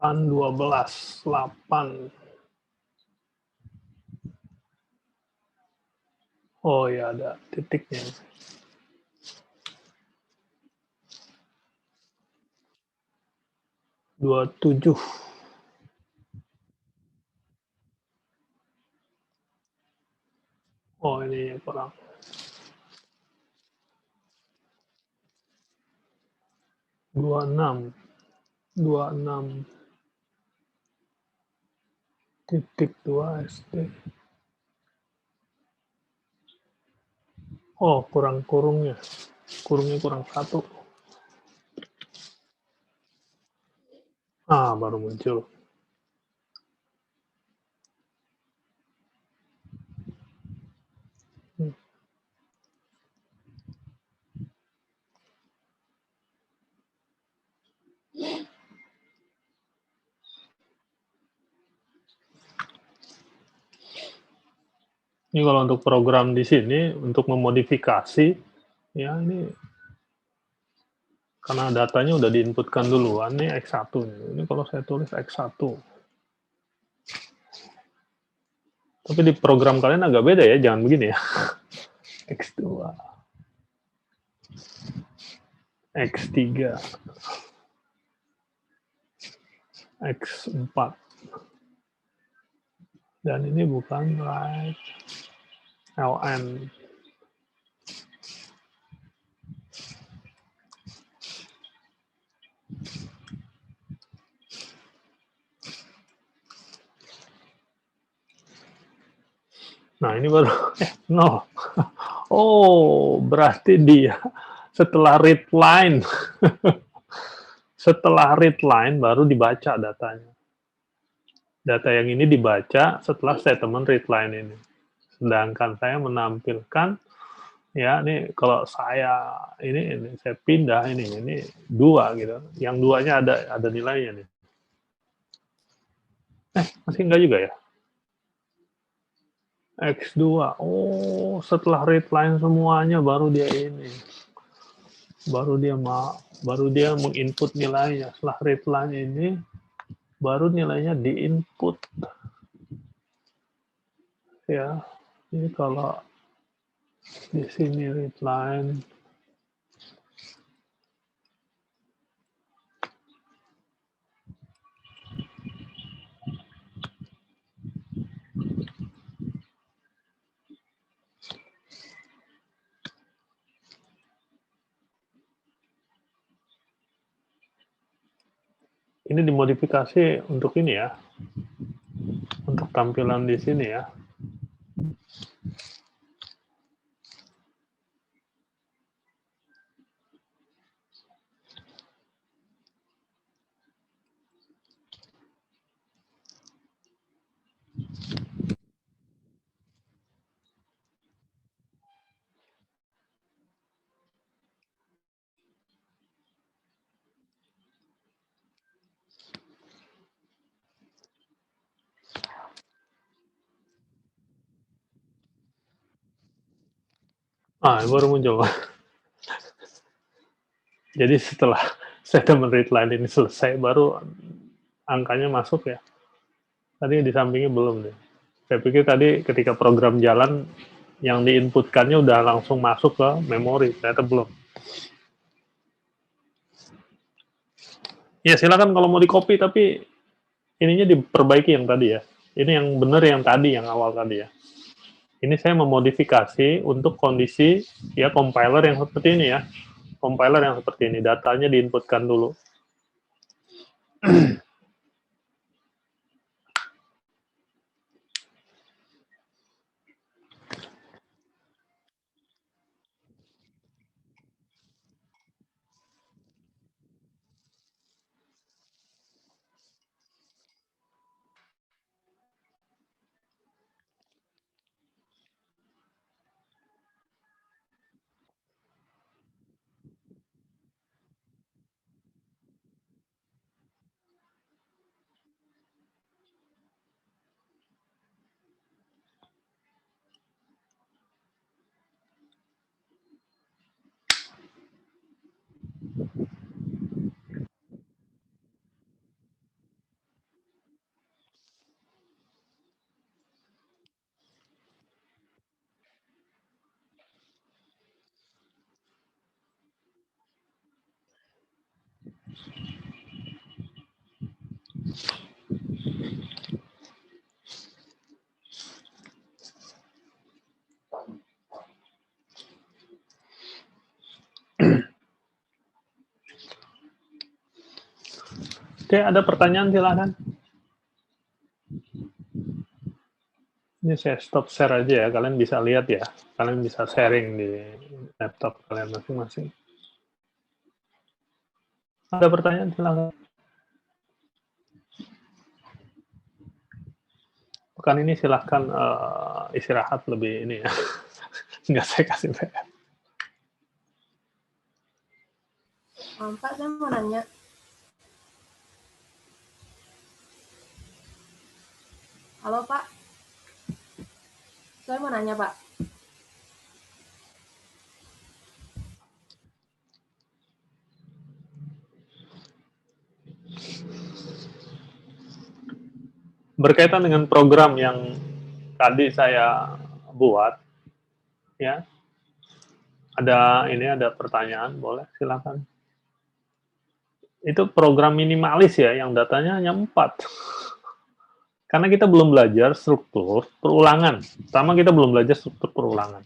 S1: 12, 8. Oh ya, ada titiknya. 27. Oh, ini kurang. 26. 26. Titik 2 SD. Oh, kurang kurungnya. Kurungnya kurang 1. Ah, baru muncul. Ini kalau untuk program di sini, untuk memodifikasi, ya ini karena datanya udah diinputkan duluan nih X1. Ini kalau saya tulis X1. Tapi di program kalian agak beda ya, jangan begini ya. X2. X3. X4. Dan ini bukan right. LN. Nah, ini baru no. Oh, berarti dia setelah read line. Setelah read line baru dibaca datanya. Data yang ini dibaca setelah statement read line ini. Sedangkan saya menampilkan ya ini kalau saya ini saya pindah ini 2 gitu. Yang 2-nya ada nilainya nih. Masih enggak juga ya? X2. Oh, setelah read line semuanya baru dia ini. Baru dia menginput nilainya. Setelah read line ini baru nilainya diinput. Ya. Jadi kalau di sini read line ini dimodifikasi untuk ini ya. Untuk tampilan di sini ya. Baru muncul. Jadi setelah statement read line ini selesai, baru angkanya masuk ya. Tadi di sampingnya belum deh. Saya pikir tadi ketika program jalan, yang diinputkannya udah langsung masuk ke memori. Ternyata belum. Ya silakan kalau mau di-copy, tapi ininya diperbaiki yang tadi ya. Ini yang benar yang tadi, yang awal tadi ya. Ini saya memodifikasi untuk kondisi ya compiler yang seperti ini ya. Compiler yang seperti ini, datanya diinputkan dulu. Oke, ada pertanyaan silakan. Ini saya stop share aja ya, kalian bisa lihat ya. Kalian bisa sharing di laptop kalian masing-masing. Ada pertanyaan silakan. Pekan ini silahkan istirahat lebih ini ya. Nggak saya kasih PR.
S6: Pak, saya mau nanya. Halo, Pak. Saya mau nanya, Pak.
S1: Berkaitan dengan program yang tadi saya buat, ya, ada pertanyaan, boleh silakan. Itu program minimalis ya, yang datanya hanya 4. Karena kita belum belajar struktur perulangan. Pertama kita belum belajar struktur perulangan.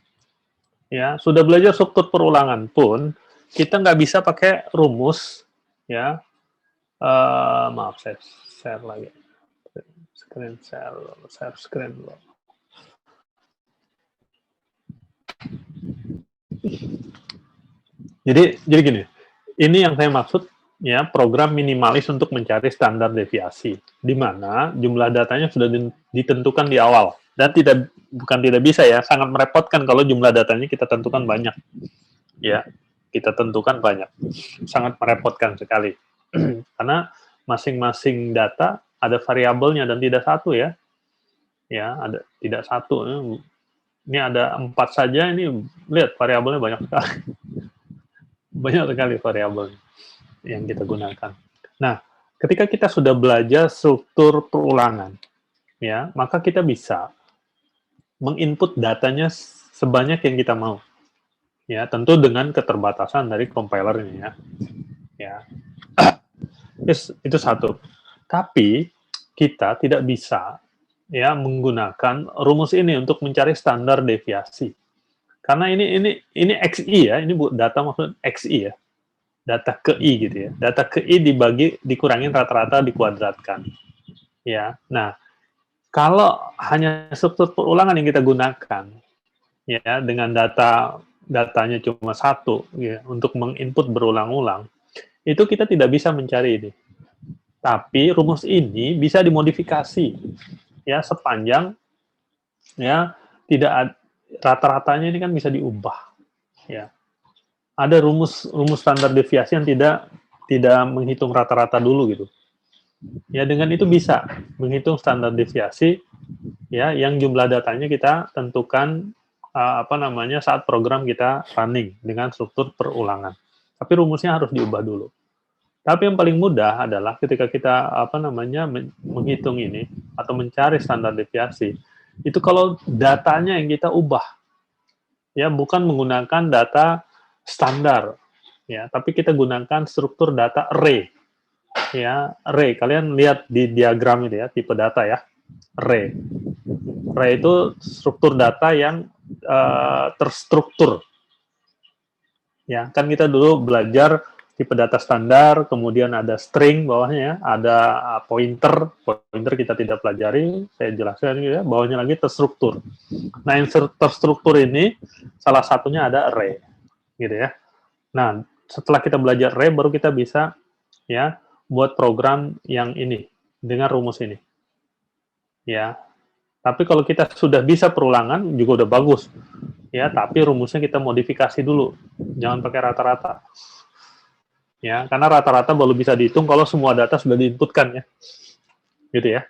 S1: Ya, sudah belajar struktur perulangan pun kita nggak bisa pakai rumus, ya. Maaf, saya share lagi. Share screen dulu. Jadi gini, ini yang saya maksud ya, program minimalis untuk mencari standar deviasi, di mana jumlah datanya sudah ditentukan di awal dan bukan tidak bisa ya, sangat merepotkan kalau jumlah datanya kita tentukan banyak, ya, kita tentukan banyak, sangat merepotkan sekali, karena masing-masing data ada variabelnya dan tidak satu ya, ada tidak satu, ini ada 4 saja, ini lihat variabelnya banyak sekali. Banyak sekali variabel yang kita gunakan. Nah, ketika kita sudah belajar struktur perulangan, ya, maka kita bisa menginput datanya sebanyak yang kita mau. Ya, tentu dengan keterbatasan dari compilernya ya. Itu satu. Tapi kita tidak bisa ya menggunakan rumus ini untuk mencari standar deviasi. Karena ini XI ya, ini data maksud XI ya. Data ke I gitu ya. Data ke I dikurangin rata-rata dikuadratkan. Ya. Nah, kalau hanya struktur perulangan yang kita gunakan ya dengan datanya cuma 1 ya untuk menginput berulang-ulang, itu kita tidak bisa mencari ini. Tapi rumus ini bisa dimodifikasi ya sepanjang ya tidak rata-ratanya ini kan bisa diubah ya. Ada rumus standar deviasi yang tidak menghitung rata-rata dulu gitu. Ya dengan itu bisa menghitung standar deviasi ya yang jumlah datanya kita tentukan saat program kita running dengan struktur perulangan. Tapi rumusnya harus diubah dulu. Tapi yang paling mudah adalah ketika kita menghitung ini atau mencari standar deviasi, itu kalau datanya yang kita ubah. Ya, bukan menggunakan data standar ya, tapi kita gunakan struktur data array. Ya, array. Kalian lihat di diagram itu ya, tipe data ya. Array. Array itu struktur data yang terstruktur. Ya, kan kita dulu belajar tipe data standar, kemudian ada string bawahnya ya, ada pointer kita tidak pelajari, saya jelaskan ya, bawahnya lagi terstruktur. Nah, yang terstruktur ini salah satunya ada array, gitu ya. Nah, setelah kita belajar array, baru kita bisa ya buat program yang ini dengan rumus ini. Ya. Tapi kalau kita sudah bisa perulangan juga udah bagus. Ya, tapi rumusnya kita modifikasi dulu. Jangan pakai rata-rata. Ya, karena rata-rata baru bisa dihitung kalau semua data sudah diinputkan ya. Gitu ya.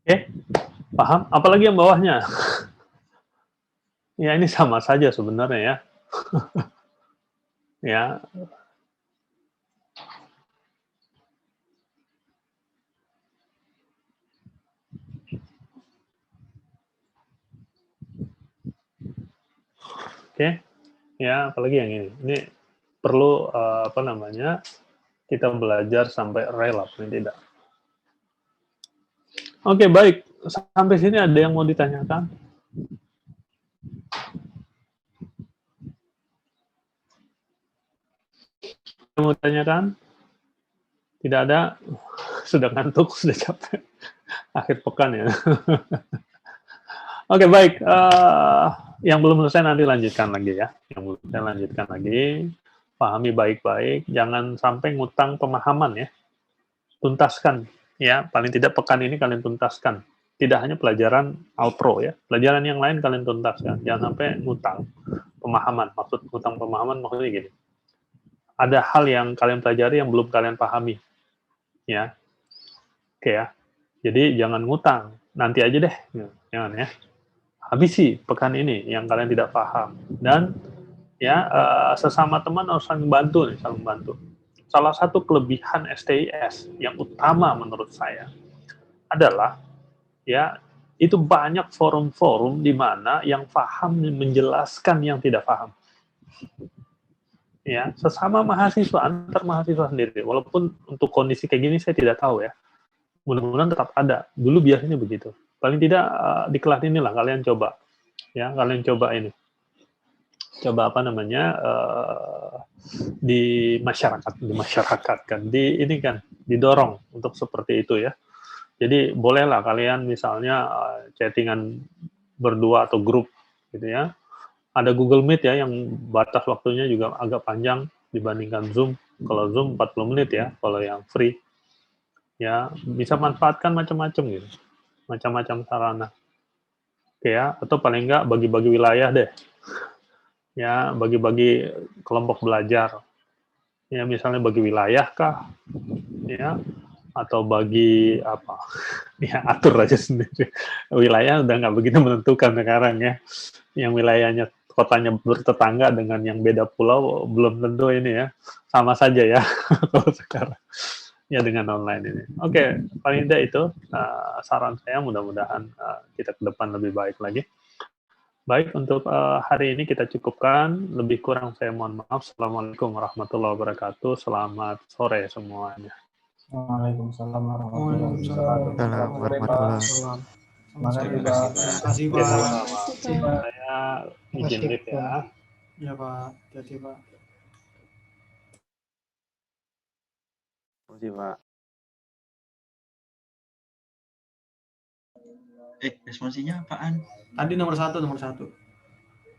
S1: Oke, paham? Apalagi yang bawahnya? Ya, ini sama saja sebenarnya ya. Ya. Oke, ya apalagi yang ini. Ini perlu kita belajar sampai rela paling tidak. Oke, baik. Sampai sini ada yang mau ditanyakan? Mau ditanyakan? Tidak ada? Sudah ngantuk, sudah capek. Akhir pekan ya. Oke, baik. Yang belum selesai nanti lanjutkan lagi ya. Yang belum selesai lanjutkan lagi. Pahami baik-baik. Jangan sampai ngutang pemahaman ya. Tuntaskan ya. Paling tidak pekan ini kalian tuntaskan. Tidak hanya pelajaran outro ya. Pelajaran yang lain kalian tuntaskan. Jangan sampai ngutang pemahaman. Maksud ngutang pemahaman maksudnya gini. Ada hal yang kalian pelajari yang belum kalian pahami. Ya. Oke ya. Jadi jangan ngutang. Nanti aja deh. Jangan ya. Habisi pekan ini yang kalian tidak paham. Dan ya sesama teman harus saling bantu nih, saling bantu. Salah satu kelebihan STIS yang utama menurut saya adalah ya itu banyak forum-forum di mana yang paham menjelaskan yang tidak paham. Ya, sesama mahasiswa, antar mahasiswa sendiri. Walaupun untuk kondisi kayak gini saya tidak tahu ya. Mudah-mudahan tetap ada. Dulu biasanya begitu. Paling tidak di kelas inilah kalian coba. Ya, kalian coba ini. Coba di masyarakat kan. Ini kan didorong untuk seperti itu ya. Jadi bolehlah kalian misalnya chattingan berdua atau grup gitu ya. Ada Google Meet ya yang batas waktunya juga agak panjang dibandingkan Zoom. Kalau Zoom 40 menit ya, kalau yang free. Ya, bisa manfaatkan macam-macam gitu. Macam-macam sarana. Oke ya, atau paling enggak bagi-bagi wilayah deh. Ya, bagi-bagi kelompok belajar. Ya, misalnya bagi wilayah kah? Ya, atau bagi apa? Ya, atur aja sendiri. Wilayah udah nggak begitu menentukan sekarang ya. Yang wilayahnya kotanya bertetangga dengan yang beda pulau belum tentu ini ya. Sama saja ya kalau sekarang. Ya dengan online ini. Oke, paling tidak itu saran saya, mudah-mudahan kita ke depan lebih baik lagi. Baik, untuk hari ini kita cukupkan. Lebih kurang saya mohon maaf. Assalamualaikum warahmatullahi wabarakatuh. Selamat sore semuanya.
S2: Waalaikumsalam warahmatullahi wabarakatuh.
S5: Salam warahmatullahi
S3: Salam.
S2: Terima kasih,
S3: Terima
S2: Pak.
S3: kasih,
S1: Oke,
S3: Pak.
S1: sama-sama.
S6: Terima kasih, Pak.
S1: Saya izin live ya.
S3: Ya, Pak. Hati-hati, Pak.
S4: Terima kasih, Pak.
S7: Responsinya apaan?
S3: Tadi nomor satu.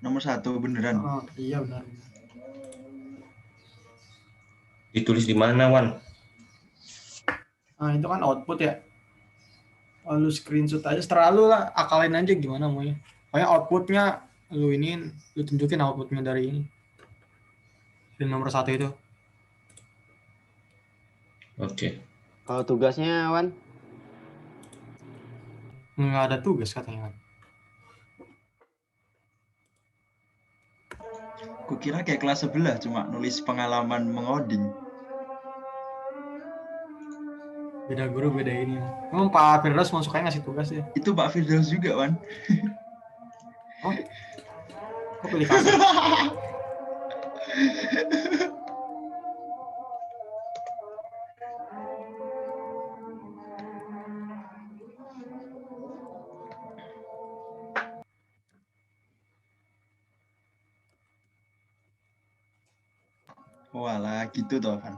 S7: Nomor 1 beneran.
S3: Oh, iya benar.
S8: Ditulis di mana, Wan?
S3: Nah, itu kan output ya. Oh, lu screenshot aja, setelah lu lah akalin aja gimana maunya. Pokoknya outputnya lu tunjukin outputnya dari ini. Dari nomor 1 itu.
S8: Oke.
S4: Kalau tugasnya, Wan?
S3: Nggak ada tugas katanya.
S7: Kukira kayak kelas sebelah cuma nulis pengalaman mengoding.
S3: Beda guru, beda ini. Emang Pak Firdaus mau sukanya ngasih tugas ya?
S7: Itu Pak Firdaus juga, Wan.
S3: Oh, kok pilih kasih?
S7: Walah, gitu toh, Van.